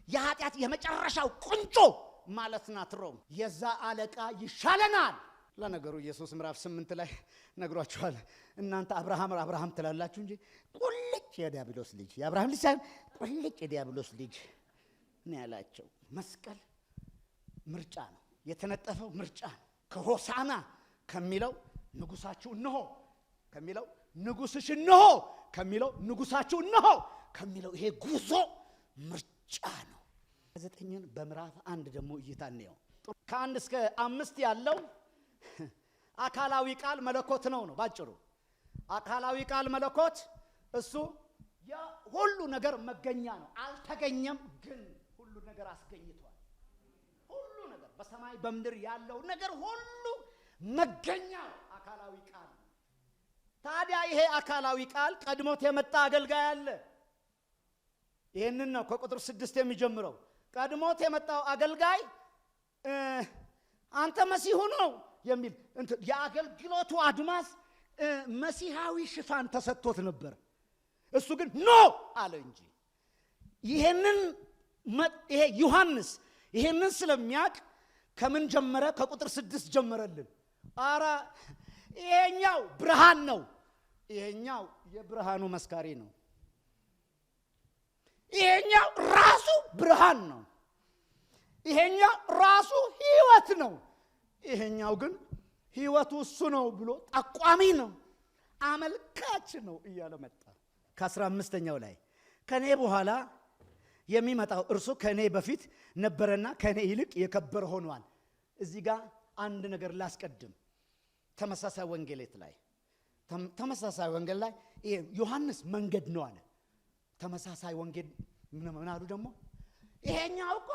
የኃጢአት የመጨረሻው ቁንጮ ማለት ናት ሮም። የዛ አለቃ ይሻለናል። ለነገሩ ኢየሱስ ምዕራፍ 8 ላይ ነግሯችኋል። እናንተ አብርሃም ትላላችሁ እንጂ ቁልጭ የዲያብሎስ ልጅ፣ የአብርሃም ልጅ ሳይሆን ቁልጭ የዲያብሎስ ልጅ ነው ያላቸው። መስቀል ምርጫ ነው፣ የተነጠፈው ምርጫ ነው። ከሆሳና ከሚለው ንጉሳችሁ እነሆ ከሚለው ንጉስሽ እነሆ ከሚለው ንጉሳችሁ እነሆ ከሚለው ይሄ ጉዞ ምርጫ ነው። 9ን በምዕራፍ 1 ደግሞ እይታ ነው። ከ1 እስከ 5 ያለው አካላዊ ቃል መለኮት ነው ባጭሩ። አካላዊ ቃል መለኮት እሱ የሁሉ ነገር መገኛ ነው። አልተገኘም፣ ግን ሁሉ ነገር አስገኝቷል። ሁሉ ነገር በሰማይ በምድር ያለው ነገር ሁሉ መገኛ አካላዊ ቃል። ታዲያ ይሄ አካላዊ ቃል ቀድሞት የመጣ አገልጋይ አለ። ይሄንን ነው ከቁጥር 6 የሚጀምረው። ቀድሞት የመጣው አገልጋይ አንተ መሲሁ ነው የሚል የአገልግሎቱ አድማስ መሲሃዊ ሽፋን ተሰጥቶት ነበር። እሱ ግን ኖ አለ እንጂ ይሄ ዮሐንስ ይሄንን ስለሚያውቅ ከምን ጀመረ? ከቁጥር 6 ጀመረልን። አረ ይሄኛው ብርሃን ነው። ይሄኛው የብርሃኑ መስካሪ ነው። ይሄኛው ራሱ ብርሃን ነው። ይሄኛው ራሱ ሕይወት ነው። ይሄኛው ግን ሕይወቱ እሱ ነው ብሎ ጠቋሚ ነው፣ አመልካች ነው እያለ መጣ። ከ15ኛው ላይ ከኔ በኋላ የሚመጣው እርሱ ከኔ በፊት ነበረና ከኔ ይልቅ የከበረ ሆኗል። እዚህ ጋር አንድ ነገር ላስቀድም። ተመሳሳይ ወንጌል ላይ ዮሐንስ መንገድ ነው አለ። ተመሳሳይ ወንጌል ምን አሉ ደግሞ? ይሄኛው እኮ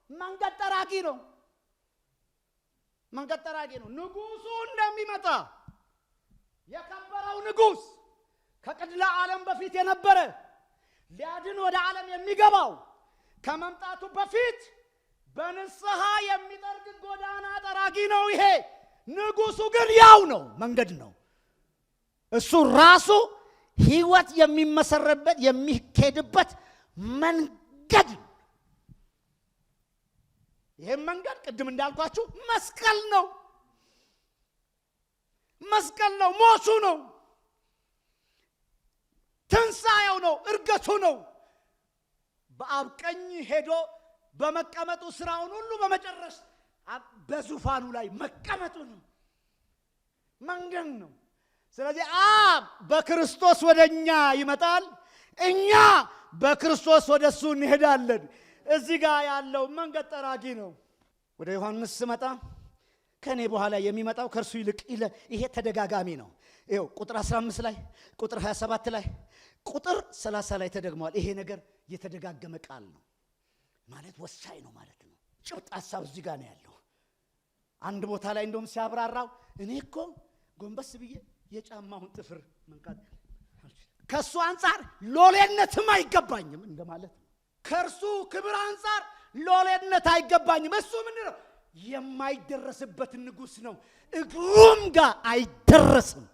መንገድ ጠራጊ ነው። ንጉሱ እንደሚመጣ የከበረው ንጉስ ከቅድመ ዓለም በፊት የነበረ ሊያድን ወደ ዓለም የሚገባው ከመምጣቱ በፊት በንስሐ የሚጠርግ ጎዳና ጠራጊ ነው። ይሄ ንጉሱ ግን ያው ነው፣ መንገድ ነው። እሱ ራሱ ሕይወት የሚመሰረበት የሚኬድበት መንገድ ነው። ይሄም መንገድ ቅድም እንዳልኳችሁ መስቀል ነው። ሞቱ ነው፣ ትንሣኤው ነው፣ እርገቱ ነው። በአብ ቀኝ ሄዶ በመቀመጡ ስራውን ሁሉ በመጨረስ በዙፋኑ ላይ መቀመጡ ነው፣ መንገድ ነው። ስለዚህ አብ በክርስቶስ ወደኛ ይመጣል፣ እኛ በክርስቶስ ወደሱ እንሄዳለን። እዚህ ጋር ያለው መንገድ ጠራጊ ነው። ወደ ዮሐንስ ስመጣ ከኔ በኋላ የሚመጣው ከእርሱ ይልቅ ይሄ ተደጋጋሚ ነው። ይኸው ቁጥር 15 ላይ፣ ቁጥር 27 ላይ፣ ቁጥር 30 ላይ ተደግመዋል። ይሄ ነገር የተደጋገመ ቃል ነው ማለት ወሳኝ ነው ማለት ነው። ጭብጥ ሐሳብ እዚህ ጋር ነው ያለው። አንድ ቦታ ላይ እንደውም ሲያብራራው እኔ እኮ ጎንበስ ብዬ የጫማውን ጥፍር መንካት ከሱ አንፃር ሎሌነትም አይገባኝም እንደማለት ነው። ከእርሱ ክብር አንፃር ሎሌነት አይገባኝም። እሱ ምንድን ነው? የማይደረስበት ንጉስ ነው። እግሩም ጋር አይደረስም።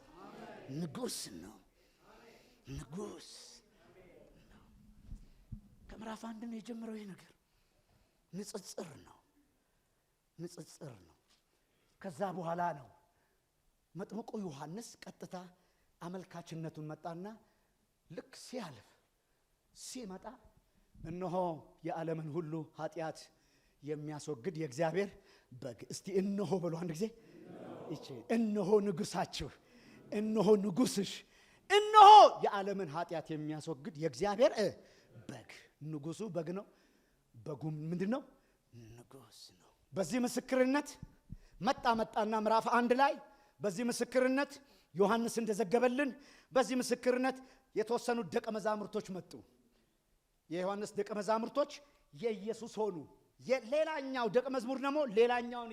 ንጉስ ነው። ከምዕራፍ 1 ነው የጀመረው ይሄ ነገር። ንጽጽር ነው። ከዛ በኋላ ነው መጥምቁ ዮሐንስ ቀጥታ አመልካችነቱን መጣና ልክ ሲመጣ እነሆ የዓለምን ሁሉ ኃጢአት የሚያስወግድ የእግዚአብሔር በግ። እስቲ እነሆ በሉ አንድ ጊዜ። እነሆ ንጉሳችሁ፣ እነሆ ንጉስሽ፣ እነሆ የዓለምን ኃጢአት የሚያስወግድ የእግዚአብሔር በግ። ንጉሱ በግ ነው። በጉም ምንድን ነው? ንጉስ ነው። በዚህ ምስክርነት መጣና ምዕራፍ 1 ላይ በዚህ ምስክርነት ዮሐንስ እንደዘገበልን በዚህ ምስክርነት የተወሰኑ ደቀ መዛሙርቶች መጡ። የዮሐንስ ደቀ መዛሙርቶች የኢየሱስ ሆኑ። ሌላኛው ደቀ መዝሙር ደግሞ ሌላኛውን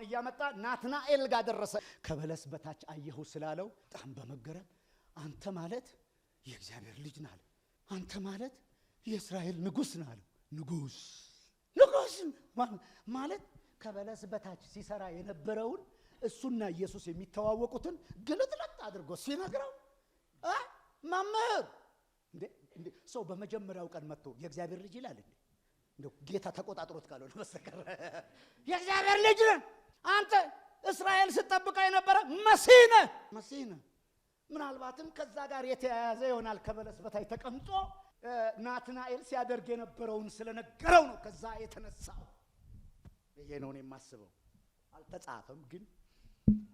እያመጣ ናትናኤል ጋር ደረሰ። ከበለስ በታች አየሁ ስላለው በጣም በመገረም አንተ ማለት የእግዚአብሔር ልጅ ነህ አለ። አንተ ማለት የእስራኤል ንጉስ ነህ አለ። ንጉስ ማለት ከበለስ በታች ሲሰራ የነበረውን እሱና ኢየሱስ የሚተዋወቁትን ግልጥልጥ አድርጎ ሲነግረው መምህር እንዴ ሰው በመጀመሪያው ቀን መጥቶ የእግዚአብሔር ልጅ ይላል እንዴ? እንደው ጌታ ተቆጣጥሮት ካልሆነ በስተቀር የእግዚአብሔር ልጅ ነህ አንተ፣ እስራኤል ስትጠብቀው የነበረ መሲህ ነህ። ምናልባትም ከዛ ጋር የተያያዘ ይሆናል። ከበለስ በታይ ተቀምጦ ናትናኤል ሲያደርግ የነበረውን ስለነገረው ነው ከዛ የተነሳው። ይሄ ነው የማስበው። አልተጻፈም፣ ግን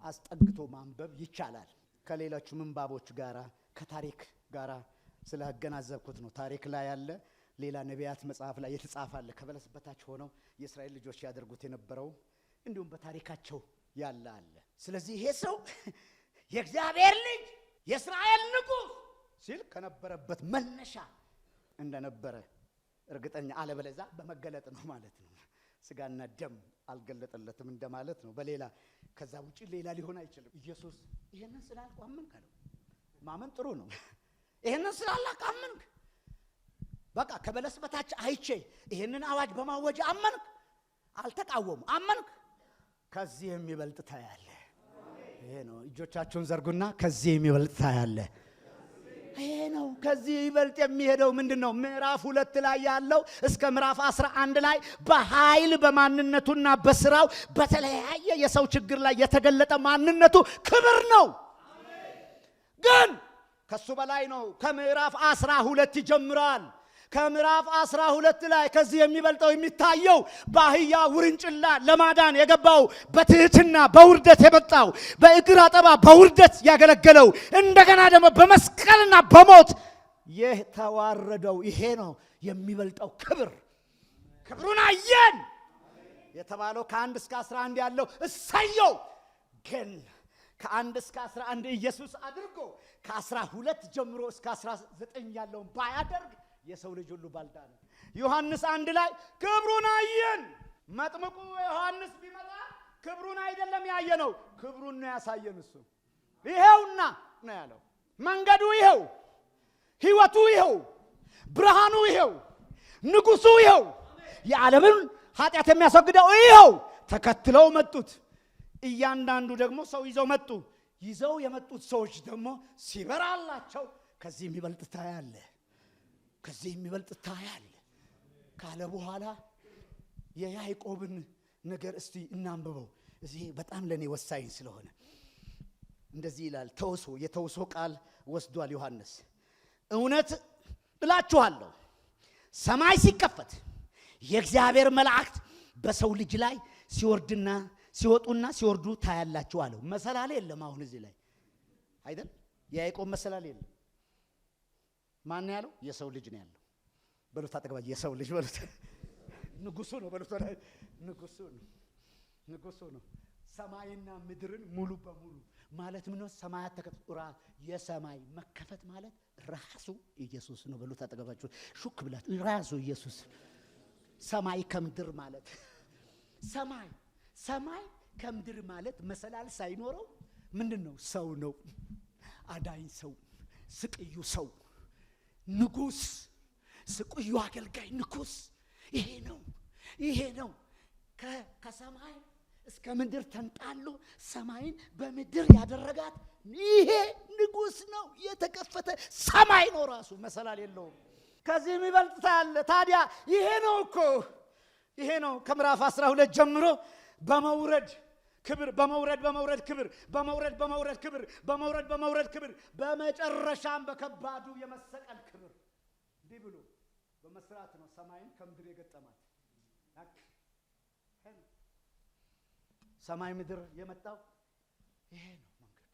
አስጠግቶ ማንበብ ይቻላል። ከሌሎቹ ምንባቦች ጋራ ከታሪክ ጋራ ስላገናዘብኩት ነው። ታሪክ ላይ ያለ ሌላ ነቢያት መጽሐፍ ላይ የተጻፋለ ከበለስ በታች ሆነው የእስራኤል ልጆች ያደርጉት የነበረው እንዲሁም በታሪካቸው ያለ አለ። ስለዚህ ይሄ ሰው የእግዚአብሔር ልጅ የእስራኤል ንጉስ ሲል ከነበረበት መነሻ እንደነበረ እርግጠኛ፣ አለበለዚያ በመገለጥ ነው ማለት ነው። ስጋና ደም አልገለጠለትም እንደማለት ነው። በሌላ ከዛ ውጪ ሌላ ሊሆን አይችልም። ኢየሱስ ይሄንን ስላልኩ አመንክ አለው። ማመን ጥሩ ነው። ይሄንን ስላልኩ አመንክ፣ በቃ ከበለስ በታች አይቼ ይሄንን አዋጅ በማወጅ አመንክ፣ አልተቃወሙ፣ አመንክ። ከዚህ የሚበልጥ ታያለ። ይሄ ነው። እጆቻችሁን ዘርጉና ከዚህ የሚበልጥ ታያለ። ይሄ ነው። ከዚህ ይበልጥ የሚሄደው ምንድነው? ምዕራፍ 2 ላይ ያለው እስከ ምዕራፍ 11 ላይ በኃይል በማንነቱና በስራው በተለያየ የሰው ችግር ላይ የተገለጠ ማንነቱ ክብር ነው። ግን ከሱ በላይ ነው። ከምዕራፍ 12 ይጀምራል። ከምዕራፍ 12 ላይ ከዚህ የሚበልጠው የሚታየው በአህያ ውርንጭላ ለማዳን የገባው በትህትና በውርደት የመጣው በእግር አጠባ በውርደት ያገለገለው እንደገና ደግሞ በመስቀልና በሞት የተዋረደው ይሄ ነው የሚበልጠው ክብር። ክብሩን አየን የተባለው ከ1 እስከ 11 ያለው እሰየው። ግን ከ1 እስከ 11 ኢየሱስ አድርጎ ከ12 ጀምሮ እስከ 19 ያለውን ባያደርግ የሰው ልጅ ሁሉ ባልዳነ። ዮሐንስ 1 ላይ ክብሩን አየን። መጥምቁ ዮሐንስ ቢመጣ ክብሩን አይደለም ያየነው፣ ክብሩን ነው ያሳየን። እሱ ይሄውና ነው ያለው። መንገዱ ይሄው፣ ህይወቱ ይሄው፣ ብርሃኑ ይሄው፣ ንጉሱ ይሄው፣ የዓለምን ኃጢአት የሚያስወግደው ይሄው። ተከትለው መጡት። እያንዳንዱ ደግሞ ሰው ይዘው መጡ። ይዘው የመጡት ሰዎች ደግሞ ሲበራላቸው ከዚህ የሚበልጥ ታያለ፣ ከዚህ የሚበልጥ ታያለ ካለ በኋላ የያዕቆብን ነገር እስቲ እናንብበው። እዚህ በጣም ለኔ ወሳኝ ስለሆነ እንደዚህ ይላል። ተውሶ የተውሶ ቃል ወስዷል ዮሐንስ። እውነት እላችኋለሁ ሰማይ ሲከፈት የእግዚአብሔር መላእክት በሰው ልጅ ላይ ሲወርድና ሲወጡና ሲወርዱ ታያላችሁ አለው። መሰላል የለም አሁን እዚህ ላይ አይደል? የያዕቆብ መሰላል የለም። ማን ያለው? የሰው ልጅ ነው ያለው። በሉት አጠገባችሁ የሰው ልጅ በሉት። ንጉሱ ነው በሉት። ንጉሱ ነው፣ ንጉሱ ነው። ሰማይና ምድርን ሙሉ በሙሉ ማለት ምን ነው? ሰማያት ተከፍተው የሰማይ መከፈት ማለት ራሱ ኢየሱስ ነው። በሉት አጠገባችሁ ሹክ ብላት ራሱ ኢየሱስ። ሰማይ ከምድር ማለት ሰማይ ከምድር ማለት መሰላል ሳይኖረው ምንድነው? ሰው ነው። አዳኝ ሰው፣ ስቅዩ ሰው፣ ንጉስ፣ ስቅዩ አገልጋይ ንጉስ። ይሄ ነው ከሰማይ እስከ ምድር ተንጣሎ ሰማይን በምድር ያደረጋት ይሄ ንጉስ ነው። የተከፈተ ሰማይ ነው ራሱ፣ መሰላል የለውም። ከዚህ የሚበልጥ ታያለ። ታዲያ ይሄ ነው እኮ ይሄ ነው ከምዕራፍ 12 ጀምሮ በመውረድ ክብር፣ በመውረድ ክብር፣ በመውረድ ክብር፣ በመጨረሻም በከባዱ የመሰቀል ክብር እንዲህ ብሎ በመስራት ነው ሰማይን ከምድር የገጠማት። ሰማይ ምድር የመጣው ይሄ ነው መንገዱ።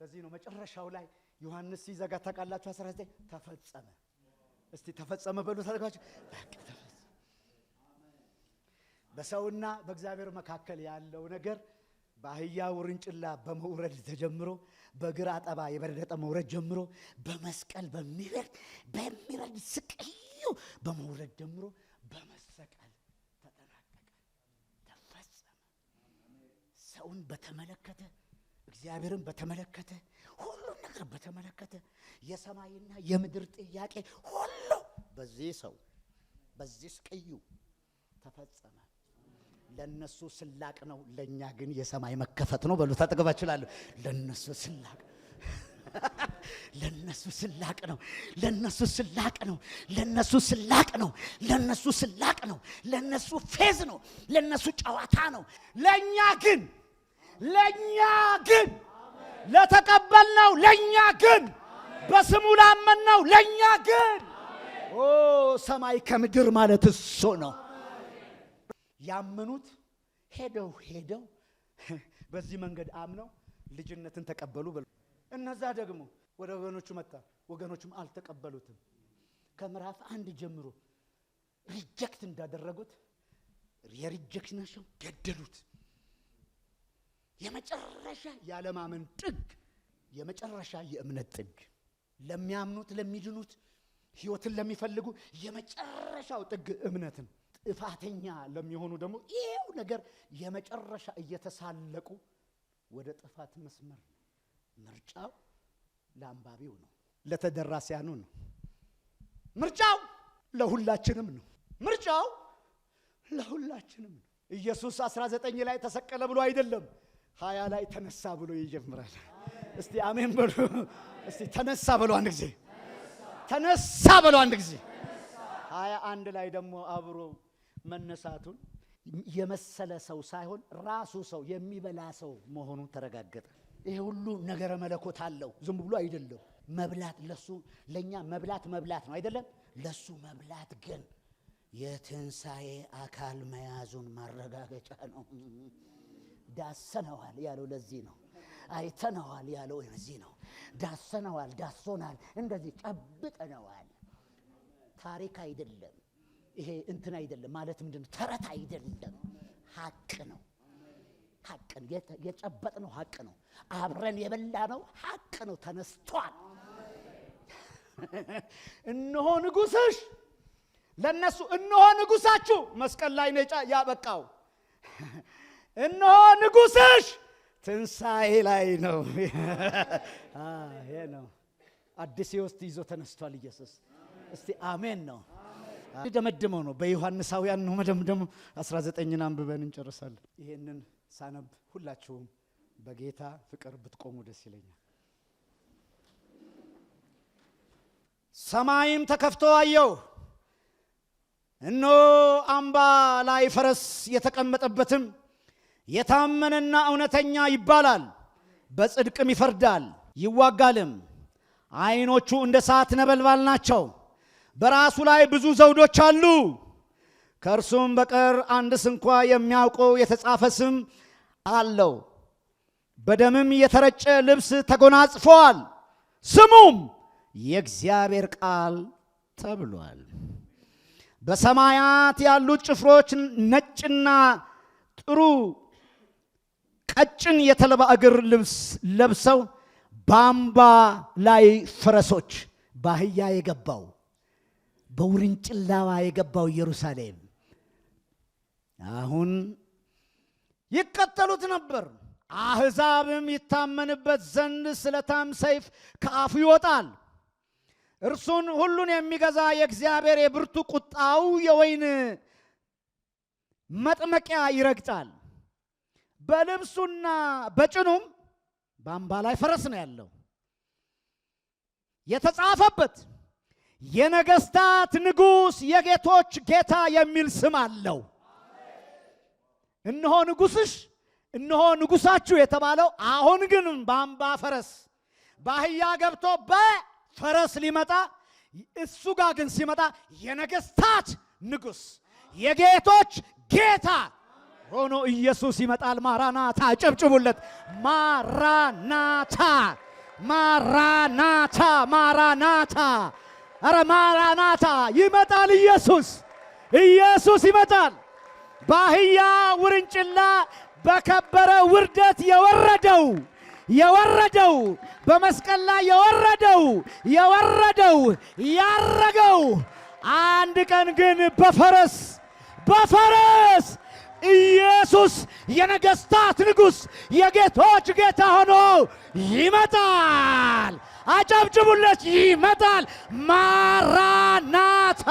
ለዚህ ነው መጨረሻው ላይ ዮሐንስ ሲዘጋ ታውቃላችሁ 19 ተፈጸመ። እስቲ ተፈጸመ በሉ ታደርጋችሁ። በሰውና በእግዚአብሔር መካከል ያለው ነገር በአህያ ውርንጭላ በመውረድ ተጀምሮ በእግር አጠባ የበረደጠ መውረድ ጀምሮ በመስቀል በሚረድ ስቅዩ በመውረድ ጀምሮ በመሰቀል ተጠናቀቀ፣ ተፈጸመ። ሰውን በተመለከተ እግዚአብሔርን በተመለከተ ሁሉን ነገር በተመለከተ የሰማይና የምድር ጥያቄ ሁሉ በዚህ ሰው በዚህ ስቅዩ ተፈጸመ። ለነሱ ስላቅ ነው፣ ለኛ ግን የሰማይ መከፈት ነው። በሉ ታጠገባችኋለሁ። ለነሱ ስላቅ ለነሱ ስላቅ ነው፣ ለነሱ ስላቅ ነው፣ ለነሱ ስላቅ ነው፣ ለነሱ ስላቅ ነው፣ ለነሱ ፌዝ ነው፣ ለነሱ ጨዋታ ነው። ለኛ ግን ለተቀበልነው፣ ለኛ ግን በስሙ ላመንነው፣ ለኛ ግን ሰማይ ከምድር ማለት እሱ ነው። ያመኑት ሄደው በዚህ መንገድ አምነው ልጅነትን ተቀበሉ። እነዛ ደግሞ ወደ ወገኖቹ መጣ፣ ወገኖቹም አልተቀበሉትም። ከምዕራፍ 1 ጀምሮ ሪጀክት እንዳደረጉት የሪጀክሽናቸው ገደሉት። የመጨረሻ ያለማመን ጥግ፣ የመጨረሻ የእምነት ጥግ፣ ለሚያምኑት ለሚድኑት ሕይወትን ለሚፈልጉ የመጨረሻው ጥግ እምነት ነው። ጥፋተኛ ለሚሆኑ ደግሞ ይሄው ነገር የመጨረሻ እየተሳለቁ ወደ ጥፋት መስመር። ምርጫው ለአንባቢው ነው፣ ለተደራሲያኑ ነው። ምርጫው ለሁላችንም ነው። ምርጫው ለሁላችንም ነው። ኢየሱስ 19 ላይ ተሰቀለ ብሎ አይደለም 20 ላይ ተነሳ ብሎ ይጀምራል። እስቲ አሜን በሉ። እስቲ ተነሳ በሉ አንድ ጊዜ፣ ተነሳ በሉ አንድ ጊዜ። 21 ላይ ደግሞ አብሮ መነሳቱን የመሰለ ሰው ሳይሆን ራሱ ሰው የሚበላ ሰው መሆኑን ተረጋገጠ። ይሄ ሁሉ ነገረ መለኮት አለው፣ ዝም ብሎ አይደለም። መብላት ለሱ ለኛ መብላት ነው አይደለም። ለሱ መብላት ግን የትንሣኤ አካል መያዙን ማረጋገጫ ነው። ዳሰነዋል ያለው ለዚህ ነው። አይተነዋል ያለው ለዚህ ነው። ዳሰነዋል፣ ዳሶናል፣ እንደዚህ ጨብጠነዋል። ታሪክ አይደለም ይሄ፣ እንትን አይደለም ማለት ምንድነው? ተረት አይደለም፣ ሐቅ ነው። ሐቅ ነው። የጨበጥነው ሐቅ ነው። አብረን የበላነው ሐቅ ነው። ተነስቷል። እነሆ ንጉሥሽ፣ ለነሱ እነሆ ንጉሳችሁ መስቀል ላይ ነው ያበቃው። እነሆ ንጉሥሽ ትንሣኤ ላይ ነው። ይሄ ነው አዲስ ሕይወት ይዞ ተነስቷል ኢየሱስ። እስቲ አሜን ነው። ደመደመው ነው በዮሐንሳውያን ነው መደምደሙ። 19ን አንብበን እንጨርሳለን። ይሄንን ሳነብ ሁላችሁም በጌታ ፍቅር ብትቆሙ ደስ ይለኛል። ሰማይም ተከፍቶ አየሁ፣ እነሆ አምባ ላይ ፈረስ የተቀመጠበትም የታመነና እውነተኛ ይባላል፣ በጽድቅም ይፈርዳል ይዋጋልም። ዓይኖቹ እንደ እሳት ነበልባል ናቸው፣ በራሱ ላይ ብዙ ዘውዶች አሉ። ከእርሱም በቀር አንድስ እንኳ የሚያውቀው የተጻፈ ስም አለው። በደምም የተረጨ ልብስ ተጎናጽፏል፣ ስሙም የእግዚአብሔር ቃል ተብሏል። በሰማያት ያሉት ጭፍሮች ነጭና ጥሩ ቀጭን የተልባ እግር ልብስ ለብሰው በአምባ ላይ ፈረሶች፣ በአህያ የገባው በውርንጭላዋ የገባው ኢየሩሳሌም አሁን ይከተሉት ነበር። አሕዛብም ይታመንበት ዘንድ ስለታም ሰይፍ ከአፉ ይወጣል። እርሱን ሁሉን የሚገዛ የእግዚአብሔር የብርቱ ቁጣው የወይን መጥመቂያ ይረግጣል። በልብሱና በጭኑም በአምባ ላይ ፈረስ ነው ያለው። የተጻፈበት የነገስታት ንጉሥ የጌቶች ጌታ የሚል ስም አለው። እነሆ ንጉሥሽ፣ እነሆ ንጉሳችሁ የተባለው አሁን ግን በአምባ ፈረስ በአህያ ገብቶ በፈረስ ሊመጣ፣ እሱ ጋር ግን ሲመጣ የነገስታት ንጉሥ የጌቶች ጌታ ሆኖ ኢየሱስ ይመጣል። ማራናታ፣ ጨብጭቡለት። ማራናታ፣ ማራናታ፣ ማራናታ። አረ ማራናታ! ይመጣል ኢየሱስ። ኢየሱስ ይመጣል። በአህያ ውርንጭላ በከበረ ውርደት የወረደው በመስቀል ላይ የወረደው ያረገው፣ አንድ ቀን ግን በፈረስ ኢየሱስ የነገስታት ንጉሥ የጌቶች ጌታ ሆኖ ይመጣል። አጨብጭቡለት። ይመጣል። ማራናታ